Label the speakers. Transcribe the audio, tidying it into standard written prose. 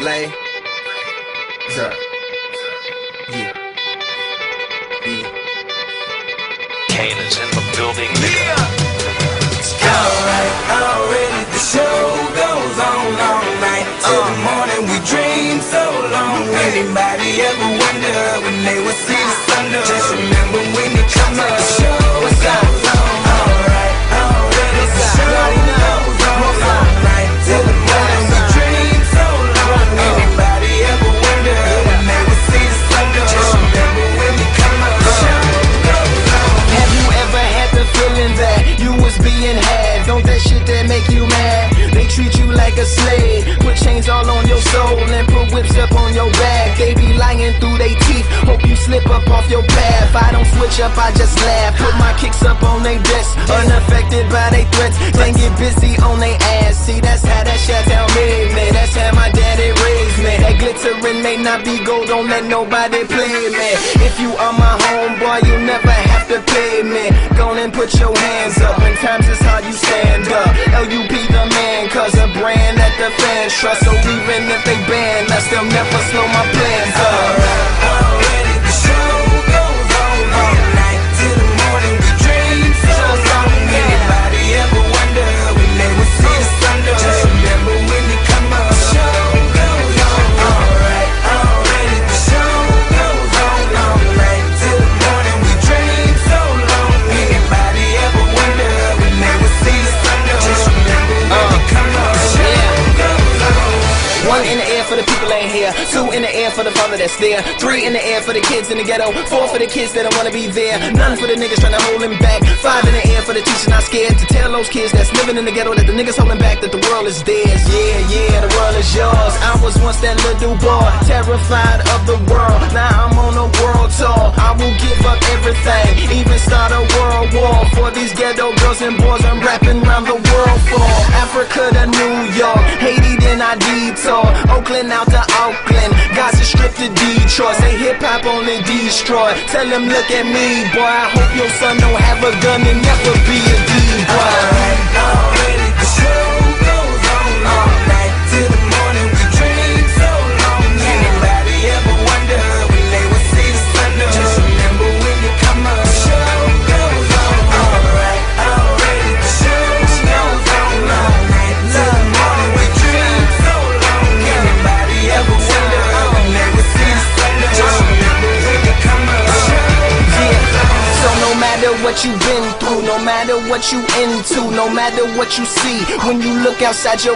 Speaker 1: Lay. What's up? Yeah.
Speaker 2: Kane is in the building, nigga.
Speaker 3: Alright, already the show goes on all night till the morning. We dream so long. Anybody ever wonder when they would see the sun? Just remember when you come up. The show goes on. Alright, already the show goes on all night till the morning. We dream so long. Anybody ever wonder when they would see the sun? Just remember when you come up. The show goes on.
Speaker 4: Have you ever had the feeling that you was being had? Don't that shit that make you mad? They treat you like a slave, put chains all on your soul and put whips up on your back. They be lying through they teeth, hope you slip up off your path. I don't switch up, I just laugh, put my kicks up on they desk, unaffected by they threats. Then get busy on they ass. See, that's how that Chi-Town made me, that's how my daddy raised me. That glittering may not be gold, don't let nobody play me. If you are my homeboy, you never have to pay me. Go and put your hands up, when times is hard you stand up. LUP the man, cause a brand that the fans trust. So even if they ban us, they'll never slow my plans up.
Speaker 3: Already the show goes on all night till the morning. We dream so long. Anybody ever wonder when they would see the sun? Just remember when you come up. The show goes on. Alright, already the show goes on all night till the morning. We dream so long. Anybody ever wonder when they would see the sun? Just remember when you come up. The show goes on.
Speaker 4: One in the air for the people ain't here. Two in the air for the father that's there. Three in the air for the kids in the ghetto. Four for the kids that don't wanna be there. None for the niggas trying to hold him back. Five in the air for the teacher not scared to tell those kids that's living in the ghetto that the niggas holding back, that the world is theirs. Yeah, yeah, the world is yours. I was once that little boy, terrified of the world. Now I'm on a world tour. I will give up everything, even start a world war for these ghetto girls and boys I'm rapping around the world for. Africa to New York, Haiti then I detour. Oakland out to Auckland, Gaza Strip to Detroit. Say hip hop only destroy. Tell them look at me, boy. I hope your son don't have a gun and never be a D-boy.
Speaker 3: Alright, already the show goes on all night till the morning. We dream so long. Anybody ever wonder when they would see the sun? Just remember when you come up. The show goes on. Alright, already the show goes on all night till the morning. We dream so long. Anybody ever wonder when they would see the sun? Just remember when you come up. The show goes on.
Speaker 4: So no matter what you've been through, no matter what you into, no matter what you see, when you look outside your